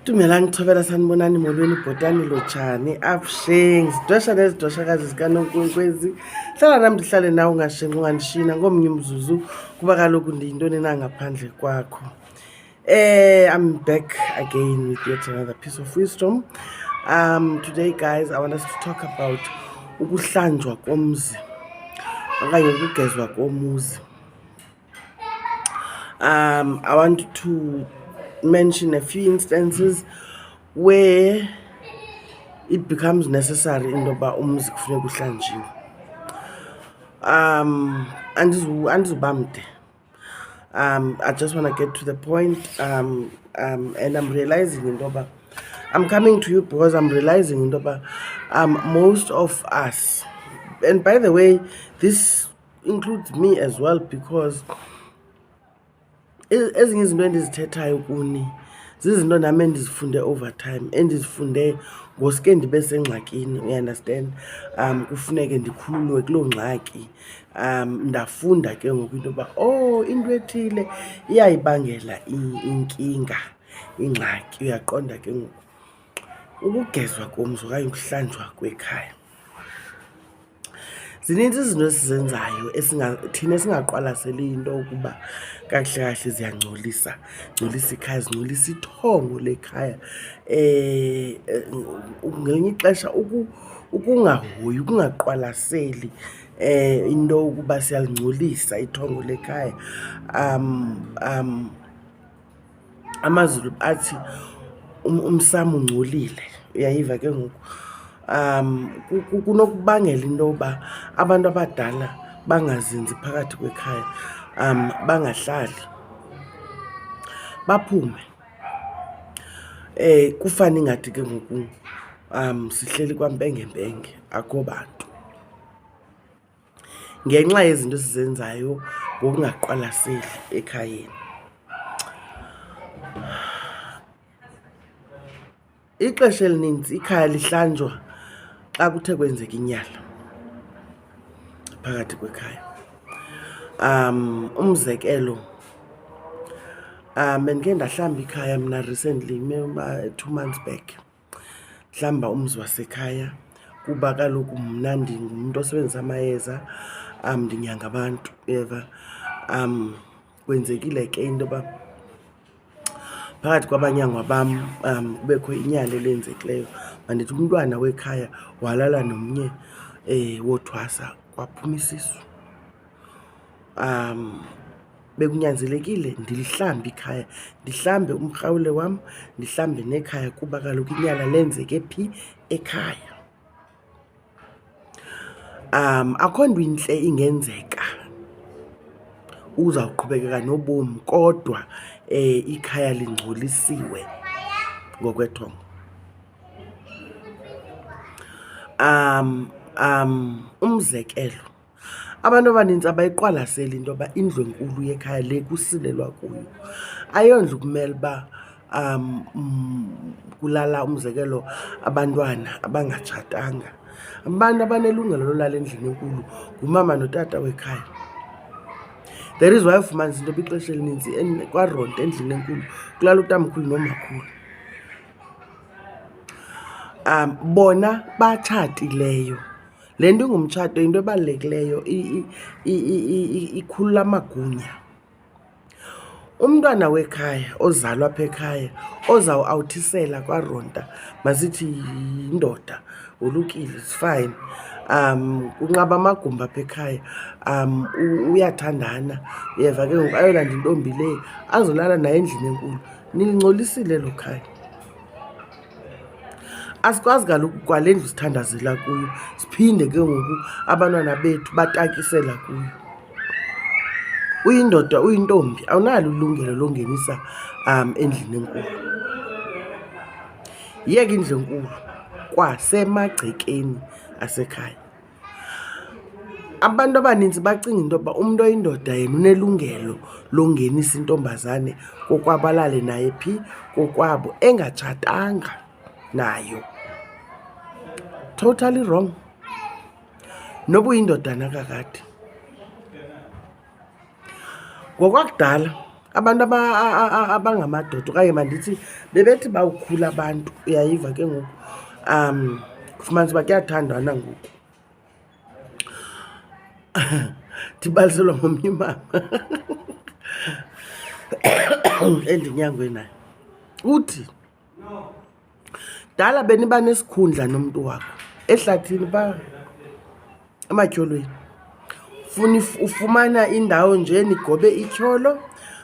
Dumelang thobela sanibonani molweni bhotani lotshani abusheng sidwesha nezidoshakazi zikanonkwenkwezi hlala nami ndihlale nawe ungashenxi ungandishina ngomnye umzuzu kuba kaloku ndiyintoni na ngaphandle kwakho. I'm back again with yet another piece of wisdom. Today guys, I want us to talk about ukuhlanjwa komzi okanye ukugezwa komuzi. I want to mention a few instances where it becomes necessary into yoba umzi kufuneka uhlanjiwe. Andizuba mde. I just want to get to the point, and I'm realizing into yoba I'm coming to you because I'm realizing into yoba most of us, and by the way this includes me as well, because ezinye izinto endizithethayo kuni zizinto nami endizifunde over time, endizifunde ngosuke ndibe sengxakini, uyaunderstand. Kufuneke ndikhululwe kuloo ngxaki. Ndafunda ke ngoku into yoba into ethile iyayibangela inkinga, ingxaki. Uyaqonda ke ngoku ukugezwa komzi okanye ukuhlanjwa kwekhaya, zininzi izinto esizenzayo thina esingaqwalaseli into ukuba kakuhle kahle ziyangcolisa ikhaya, zingcolisa ithongo lekhaya. Ngelinye ixesha ukungahoyi, ukungaqwalaseli into ukuba siyalingcolisa ithongo lekhaya. AmaZulu athi umsamo ungcolile, uyayiva ke ngoku. Kunokubangela into yoba abantu abadala bangazinzi phakathi kwekhaya, bangahlali, baphume. Kufane ingathi ke ngoku sihleli kwampengempenge, akho bantu, ngenxa yezinto esizenzayo ngokungaqwalaseli ekhayeni. Ixesha elininzi ikhaya lihlanjwa xa kuthe kwenzeka inyala phakathi kwekhaya. Umzekelo, bendike ndahlamba ikhaya mna recently, 2 months back. Hlamba umzi wasekhaya kuba kaloku mna ndingumntu osebenzisa amayeza, ndinyanga abantu, uyeva. Kwenzekile ke into yoba phakathi kwabanyangwa bam kubekho inyala elenzekileyo. Mandithi umntwana wekhaya walala nomnye wothwasa, kwaphuma isisu. Bekunyanzelekile ndilihlambe ikhaya, ndihlambe umrhawule wam, ndihlambe nekhaya kuba kaloku inyala lenzeke phi? Ekhaya. Akho nto intle ingenzeka uzawuqhubekeka nobomi kodwa ikhaya lingcolisiwe ngokwethongo. Umzekelo, abantu abanintsi abayiqwalaseli into yoba indlu enkulu yekhaya le kusilelwa kuyo ayondlu kumele uba kulala, umzekelo, abantwana abangatshatanga. Abantu abanelungelo lolala endlini enkulu ngumama notata wekhaya. There is why ufumanisa into yoba ixesha elinintsi kwaronto endlini enkulu kulala utamkhulu nomakhulu. Bona batshatileyo. Le nto ingumtshato into ebalulekileyo, ikhulula amagunya. Umntwana wekhaya ozalwa apha ekhaya ozawuawuthisela kwaronta, masithi yindoda, wolukile, it's fine. Kunqaba amagumbi apha ekhaya, uyathandana, uyeva ke ngoku, ayolanda intombi le azolala naye endlini enkulu. Nilingcolisile elo khaya. Asikwazi kaloku kwale ndlu sithandazela kuyo siphinde ke ngoku abantwana bethu batakisela kuyo. Uyindoda, uyintombi, awunalo ilungelo longenisa endlini enkulu. Yiyeke indlu enkulu kwasemagcekeni asekhaya. Abantu abanintsi bacinga into yoba umntu oyindoda yena unelungelo longenisa intombazane kokwabo, alale naye phi? Kokwabo, engatshatanga nayo. Totally wrong. Noba uyindodana kakade. Ngokwakudala abantu abangamadoda okanye mandithi bebethi bawukhula abantu, uyayiva ke ngoku kufumanisa uba kuyathandwana ngoku. Ndibaliselwa ngomnye imama endinyangwe naye, uthi dala beniba nesikhundla nomntu wakho ehlathini phaa ematyholweni, ufumana indawo nje nigobe ityholo,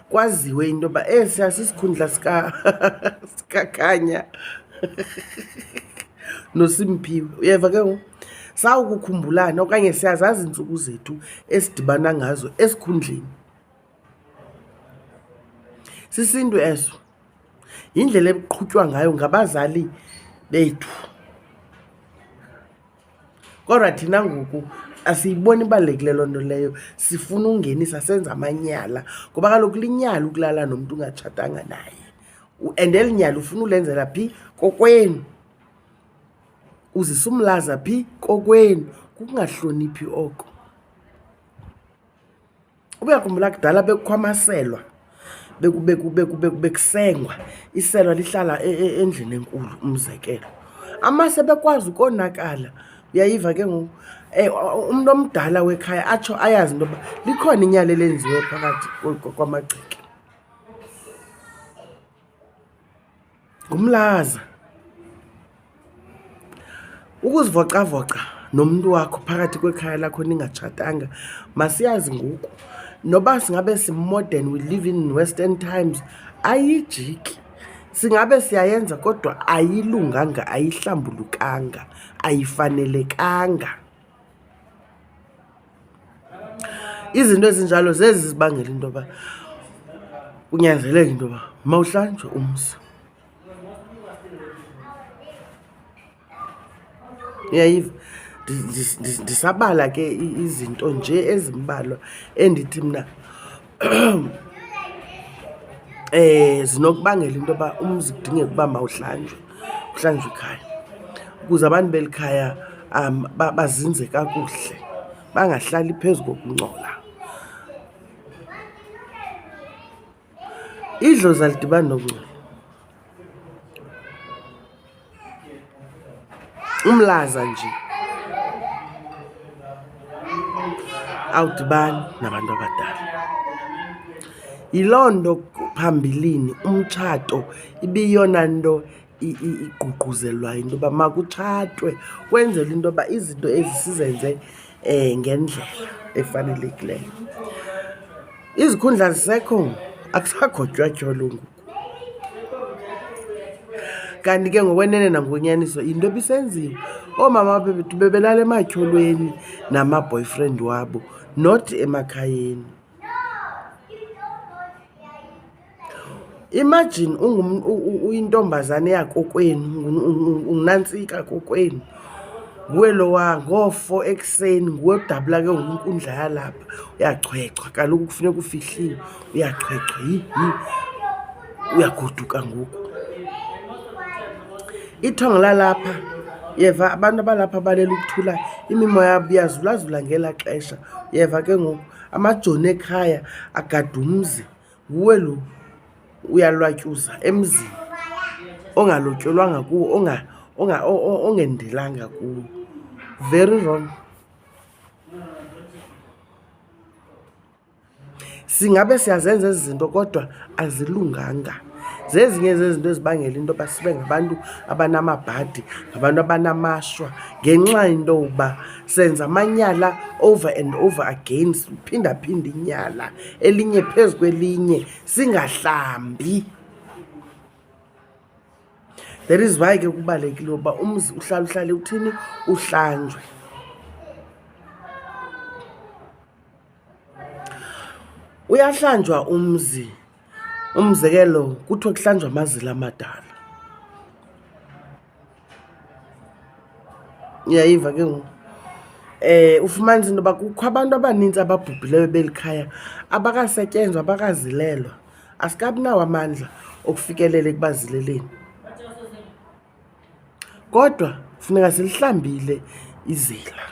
kwaziwe into yoba esiya sisikhundla sikaKhanya noSimphiwe. Uyeva ke ngoku, sawukukhumbulana okanye siyazazi iintsuku zethu esidibana ngazo esikhundleni. Sisintu eso, yindlela eqhutywa ngayo ngabazali bethu. Kodwa thina ngoku asiyiboni ibalulekile loo nto leyo, sifuna ungenisa, senza amanyala. Ngoba kaloku linyala ukulala nomntu ungatshatanga naye, and eli nyala ufuna ulenzela phi? Kokwenu. Uzisa umlaza phi? Kokwenu. Kukungahloniphi oko. Uyakhumbula kudala bekukho amaselwa, bekusengwa, iselwa lihlala endlini enkulu, umzekelo. Amase bekwazi ukonakala, uyayiva ke ngoku. Umntu omdala wekhaya atsho ayazi into yoba likhona inyala elenziwe phakathi kwamagceke. Ngumlaza. Ukuzivocavoca nomntu wakho phakathi kwekhaya lakho ningatshatanga, masiyazi ngoku, noba singabe simodern, we live in Western times, ayijiki. Singabe siyayenza kodwa ayilunganga, ayihlambulukanga, ayifanelekanga. Izinto ezinjalo zezi zibangela into yoba kunyanzeleke into yoba mawuhlanjwe umzi. Uyayiva? Ndisabala ke izinto nje ezimbalwa endithi mna zinokubangela into yoba umzi kudingeka uba mawuhlanjwe, kuhlanjwe ikhaya, ukuze abantu beli khaya bazinze kakuhle, bangahlali phezu kokungcola. Idlozi alidibani nokungcola. Umlaza nje awudibani nabantu abadala. Yiloo nto phambilini umtshato ibiyona nto igqugquzelwayo into yoba makutshatwe, kwenzela into yoba izinto ezi sizenze ngendlela efanelekileyo. Izikhundla zisekho, akusagotywa tyholo ngoku. Kanti ke ngokwenene nangonyaniso yinto ebisenziwa. Oomama bethu bebelala ematyholweni nama-boyfriend wabo, not emakhayeni. Imagine uyintombazane yakokwenu, unantsika kokwenu, nguwe lowa ngoo-4 ekuseni, nguwe odabula ke ngokunkundla yalapha, uyachwechwa. Kaloku kufuneka ufihliwe, uyachwechwa, uyagoduka ngoku. Ithonga lalapha, yeva abantu abalapha balela ukuthula, imimoya yabo iyazulazula ngelaa xesha. Yeva ke ngoku amajoni ekhaya agada umzi, nguwe lo uyalwatyuza emzini, ongalotyolwanga kuwo, ongendelanga kuwo. Very wrong. Singabe siyazenza ezi zinto kodwa azilunganga. Zezinye zezinto ezibangela into yoba sibe ngabantu abanamabhadi, ngabantu abanamashwa, ngenxa yento yoba senza amanyala over and over again, siphindaphinda inyala elinye phezu kwelinye, singahlambi. That is why ke kubalulekile uba umzi uhlale uthini? Uhlanjwe. Uyahlanjwa umzi, umzekelo kuthiwa kuhlanjwa amazila amadala. Uyayiva ke ngoku? Ufumanisa into yoba kukho abantu abanintsi ababhubhileyo beli khaya abakasetyenzwa, abakazilelwa, asikabi nawo amandla okufikelela ekubazileleni. Kodwa funeka silihlambile izila,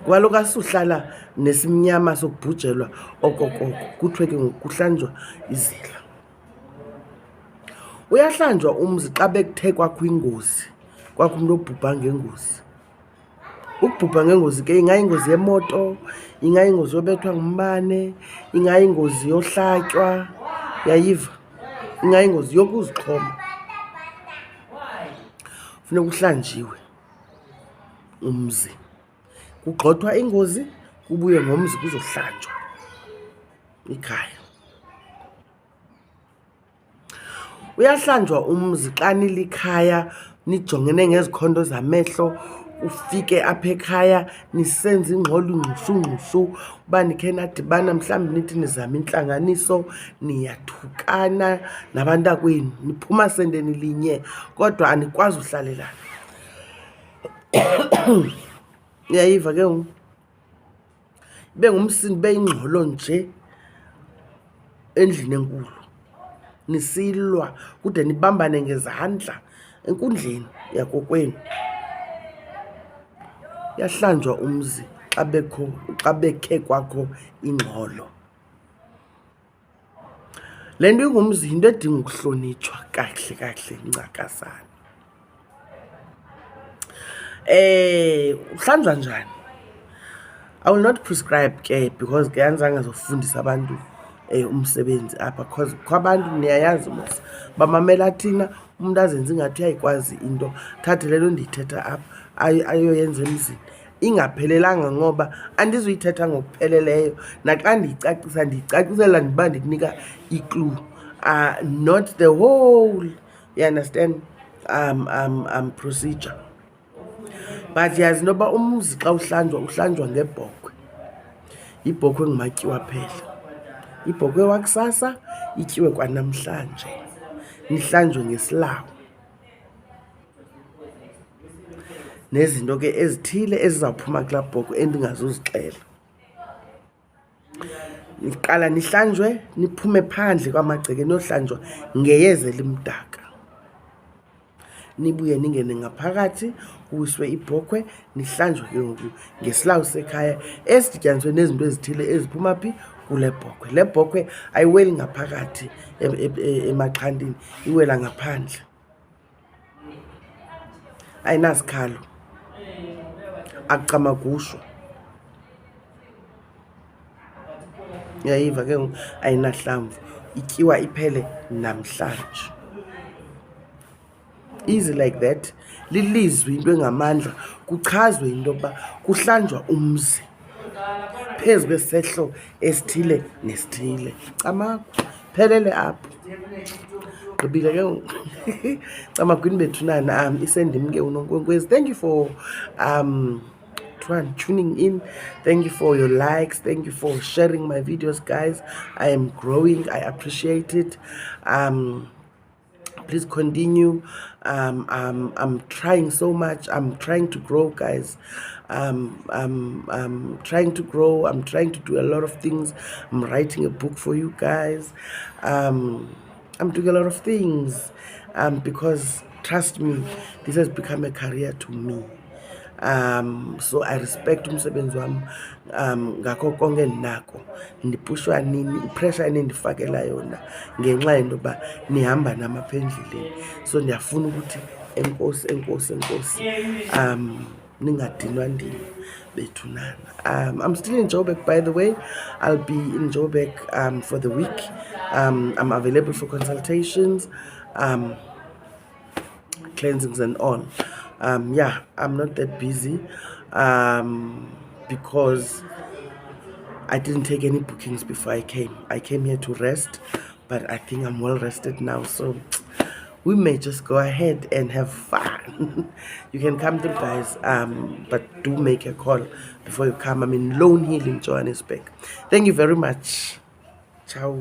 Kwaloku asuhlala nesimnyama sokubhujelwa okokoko kuthiwe ke ngoku kuhlanjwa izila. Uyahlanjwa umzi xa bekuthe kwakho ingozi, kwakho umntu obhubha ngengozi. Ukubhubha ngengozi ke ingayingozi yemoto, ingayingozi yobethwa ngumbane, ingayingozi yohlatywa, yayiva, ingayingozi yokuzixhoma. Funeka uhlanjiwe umzi, kugxothwa ingozi, kubuye ngomzi kuzohlanjwa ikhaya. Uyahlanjwa umzi xa nilikhaya nijongene ngezikhondo zamehlo, ufike apha ekhaya nisenza ingxolo ingxushungxushu, uba nikhe nadibana mhlawumbi nithi nizama intlanganiso, niyathukana nabantakwenu, niphuma sendeni linye, kodwa anikwazi uhlalelana. Uyayiva ke ngoku? Ibe ngumsindi, ibe yingxolo nje endlini enkulu, nisilwa kude nibambane ngezandla enkundleni yakokwenu. Yahlanjwa umzi xa bekhe kwakho ingxolo. Le nto ingumzi yinto edinga ukuhlonitshwa kakuhle kakuhle ncakasana. Uhlanjwa njani? I will not prescribe ke, because ke andizange ngazofundisa abantu umsebenzi apha, because kwabantu niyayazi mos bamamela thina, umuntu azenze ingathi uyayikwazi into, thathe le nto ndiyithetha apha ayoyenza emzini. Ingaphelelanga ngoba andizuyithetha ngokupheleleyo, naxa ndiyicacisela ndiba ndikunika i-clue, not the whole, you understand, procedure. But yazi into yoba umzi xa uhlanjwa ngebhokhwe. Ibhokhwe engumatyiwa phela, ibhokhwe wakusasa ityiwe kwanamhlanje, nihlanjwe ngesilawu. Nezinto ke ezithile ezizawuphuma kulaa bhokhwe endingazuzixela. Niqala nihlanjwe, niphume phandle kwamagceke niyohlanjwa ngeyeza elimdaka. Nibuye ningene ngaphakathi, kuwiswe ibhokhwe, nihlanjwe ke ngoku ngesilawu sekhaya esidityaniswe nezinto ezithile eziphuma phi kule bhokhwe. Le bhokhwe ayiweli ngaphakathi emaxhantini, iwela ngaphandle. Ayinasikhalo, akucamagushwa. Uyayiva ke ngoku? Ayinahlamvu, ityiwa iphele namhlanje. Easy like that. Lilizwi into engamandla, kuchazwe into yokuba kuhlanjwa umzi phezu kwesehlo esithile nesithile. Camagu, phelele apho. Gqibile ke ngoku. Camagwini bethunana, isendim ke uNonkwenkwezi. Thank you for tuning in. Thank you for your likes. Thank you for sharing my videos, guys. I am growing. I appreciate it. Please continue. I'm trying so much. I'm trying to grow, guys. I'm trying to grow. I'm trying to do a lot of things. I'm writing a book for you guys. I'm doing a lot of things because trust me, this has become a career to me. So I respect umsebenzi wami ngakho konke endinako. Ndipushwa nini, ipressure enindifakela yona ngenxa yento yoba nihamba nama apha endleleni. So ndiyafuna ukuthi enkosi enkosi enkosi ningadinwa ndini bethunana. I'm still in Joburg, by the way. I'll be in Joburg for the week. I'm available for consultations, cleansings and all. Yeah, I'm not that busy because I didn't take any bookings before I came. I came here to rest, but I think I'm well rested now, so we may just go ahead and have fun. You can come through, guys, but do make a call before you come. I'm in Lone Hill in Johannesburg. Thank you very much. Ciao.